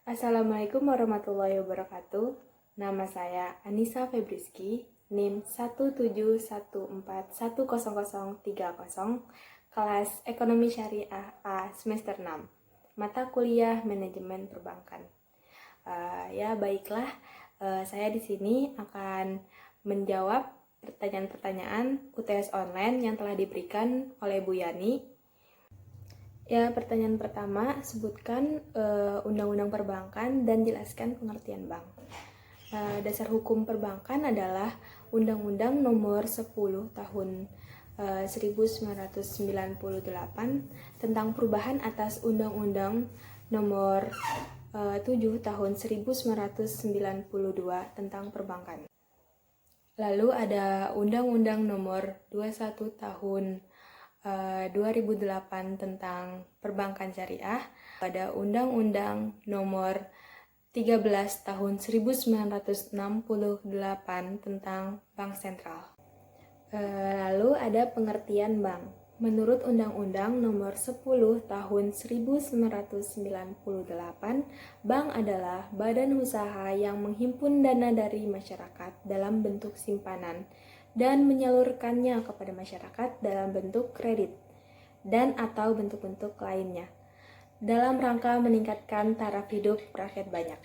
Assalamualaikum warahmatullahi wabarakatuh. Nama saya Anissa Febriski, NIM 171410030, kelas Ekonomi Syariah A semester 6, mata kuliah Manajemen Perbankan. Baiklah, saya di sini akan menjawab pertanyaan-pertanyaan UTS online yang telah diberikan oleh Bu Yani. Pertanyaan pertama, sebutkan undang-undang perbankan dan jelaskan pengertian bank. Dasar hukum perbankan adalah Undang-Undang Nomor 10 Tahun 1998 tentang perubahan atas Undang-Undang Nomor 7 Tahun 1992 tentang perbankan. Lalu ada Undang-Undang Nomor 21 Tahun 2008 tentang perbankan syariah, ada Undang-Undang Nomor 13 Tahun 1968 tentang Bank Sentral. Lalu ada pengertian bank. Menurut Undang-Undang Nomor 10 Tahun 1998, bank adalah badan usaha yang menghimpun dana dari masyarakat dalam bentuk simpanan dan menyalurkannya kepada masyarakat dalam bentuk kredit dan atau bentuk-bentuk lainnya dalam rangka meningkatkan taraf hidup rakyat banyak.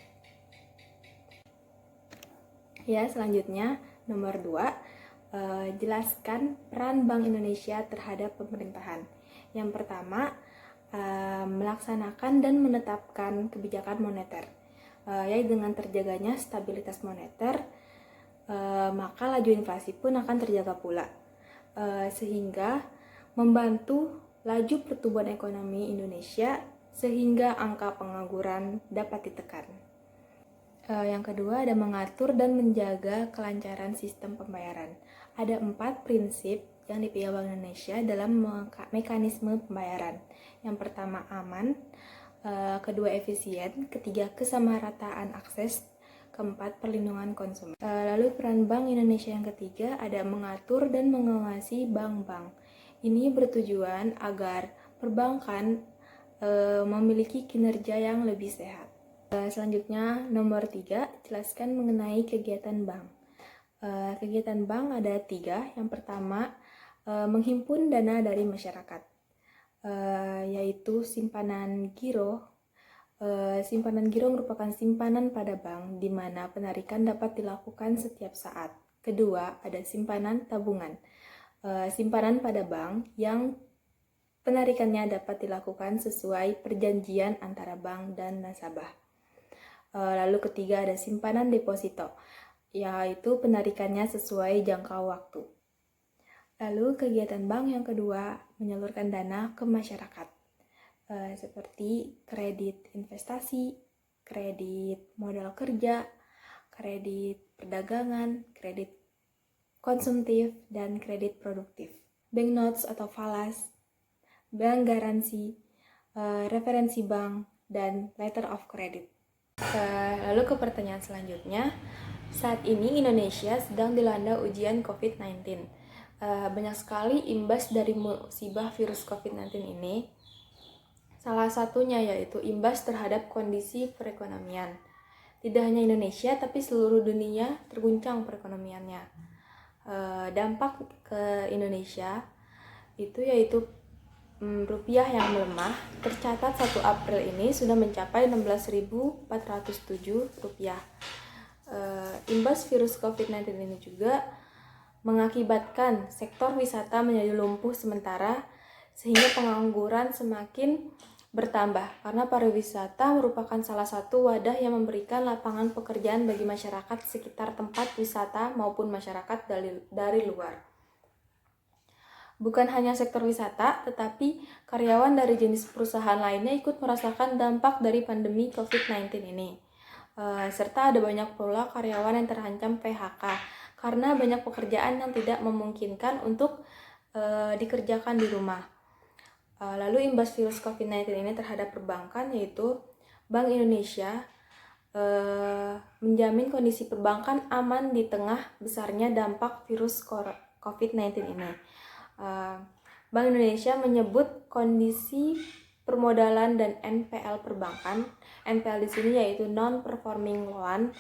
Selanjutnya nomor 2, jelaskan peran Bank Indonesia terhadap pemerintahan. Yang pertama, melaksanakan dan menetapkan kebijakan moneter. Dengan terjaganya stabilitas moneter, maka laju inflasi pun akan terjaga pula, sehingga membantu laju pertumbuhan ekonomi Indonesia sehingga angka pengangguran dapat ditekan. Yang kedua ada mengatur dan menjaga kelancaran sistem pembayaran. Ada 4 prinsip yang dipegang Bank Indonesia dalam mekanisme pembayaran. Yang pertama aman, kedua efisien, ketiga kesamarataan akses, keempat perlindungan konsumen. Lalu peran Bank Indonesia yang ketiga ada mengatur dan mengawasi bank-bank. Ini bertujuan agar perbankan memiliki kinerja yang lebih sehat. Selanjutnya nomor 3, jelaskan mengenai kegiatan bank. Kegiatan bank ada 3. Yang pertama, menghimpun dana dari masyarakat, yaitu simpanan giro. Simpanan giro merupakan simpanan pada bank di mana penarikan dapat dilakukan setiap saat. Kedua, ada simpanan tabungan. Simpanan pada bank yang penarikannya dapat dilakukan sesuai perjanjian antara bank dan nasabah. Lalu ketiga, ada simpanan deposito, yaitu penarikannya sesuai jangka waktu. Lalu kegiatan bank yang kedua, menyalurkan dana ke masyarakat. Seperti kredit investasi, kredit modal kerja, kredit perdagangan, kredit konsumtif, dan kredit produktif. Bank notes atau falas, bank garansi, referensi bank, dan letter of credit. Lalu ke pertanyaan selanjutnya, saat ini Indonesia sedang dilanda ujian COVID-19. Banyak sekali imbas dari musibah virus COVID-19 ini. Salah satunya yaitu imbas terhadap kondisi perekonomian. Tidak hanya Indonesia, tapi seluruh dunia terguncang perekonomiannya. Dampak ke Indonesia itu yaitu rupiah yang melemah. Tercatat 1 April ini sudah mencapai 16.407 rupiah. Imbas virus COVID-19 ini juga mengakibatkan sektor wisata menjadi lumpuh sementara, sehingga pengangguran semakin bertambah karena pariwisata merupakan salah satu wadah yang memberikan lapangan pekerjaan bagi masyarakat sekitar tempat wisata maupun masyarakat dari luar. Bukan hanya sektor wisata, tetapi karyawan dari jenis perusahaan lainnya ikut merasakan dampak dari pandemi COVID-19 ini. Serta ada banyak pula karyawan yang terancam PHK karena banyak pekerjaan yang tidak memungkinkan untuk dikerjakan di rumah. Lalu imbas virus COVID-19 ini terhadap perbankan, yaitu Bank Indonesia menjamin kondisi perbankan aman di tengah besarnya dampak virus COVID-19 ini. Bank Indonesia menyebut kondisi permodalan dan NPL perbankan. NPL di sini yaitu non-performing loan,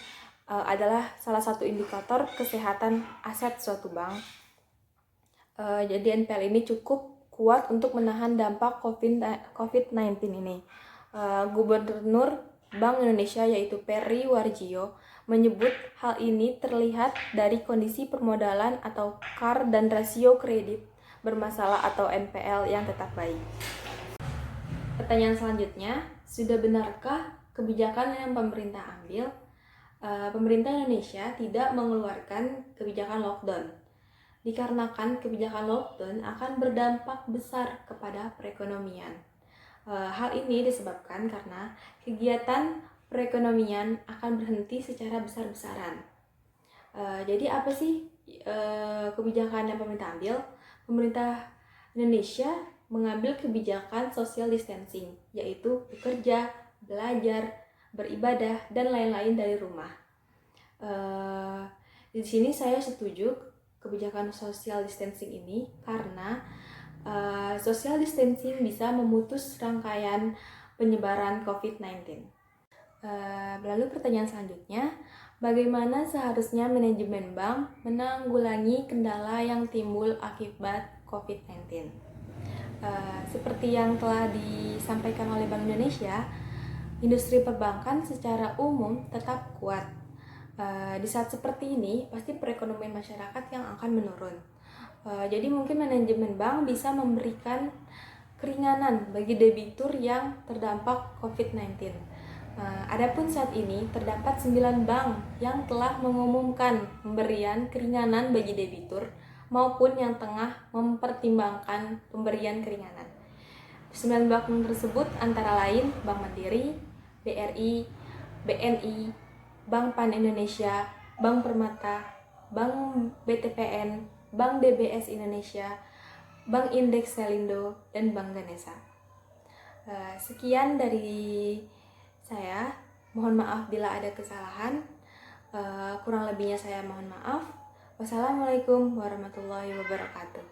adalah salah satu indikator kesehatan aset suatu bank. Jadi NPL ini cukup kuat untuk menahan dampak COVID-19 ini. Gubernur Bank Indonesia yaitu Peri Warjio menyebut hal ini terlihat dari kondisi permodalan atau CAR dan rasio kredit bermasalah atau NPL yang tetap baik. Pertanyaan selanjutnya, sudah benarkah kebijakan yang pemerintah ambil? Pemerintah Indonesia tidak mengeluarkan kebijakan lockdown, dikarenakan kebijakan lockdown akan berdampak besar kepada perekonomian. Hal ini disebabkan karena kegiatan perekonomian akan berhenti secara besar-besaran. Jadi apa sih kebijakan yang pemerintah ambil? Pemerintah Indonesia mengambil kebijakan social distancing, yaitu bekerja, belajar, beribadah, dan lain-lain dari rumah. Di sini saya setuju kebijakan social distancing ini karena social distancing bisa memutus rangkaian penyebaran COVID-19. Lalu pertanyaan selanjutnya, bagaimana seharusnya manajemen bank menanggulangi kendala yang timbul akibat COVID-19? Seperti yang telah disampaikan oleh Bank Indonesia, industri perbankan secara umum tetap kuat. Di saat seperti ini, pasti perekonomian masyarakat yang akan menurun. Jadi mungkin manajemen bank bisa memberikan keringanan bagi debitur yang terdampak COVID-19. Adapun saat ini terdapat 9 bank yang telah mengumumkan pemberian keringanan bagi debitur maupun yang tengah mempertimbangkan pemberian keringanan. 9 bank tersebut antara lain Bank Mandiri, BRI, BNI, Bank Pan Indonesia, Bank Permata, Bank BTPN, Bank DBS Indonesia, Bank Indeks Selindo, dan Bank Ganesha. Sekian dari saya. Mohon maaf bila ada kesalahan. Kurang lebihnya saya mohon maaf. Wassalamualaikum warahmatullahi wabarakatuh.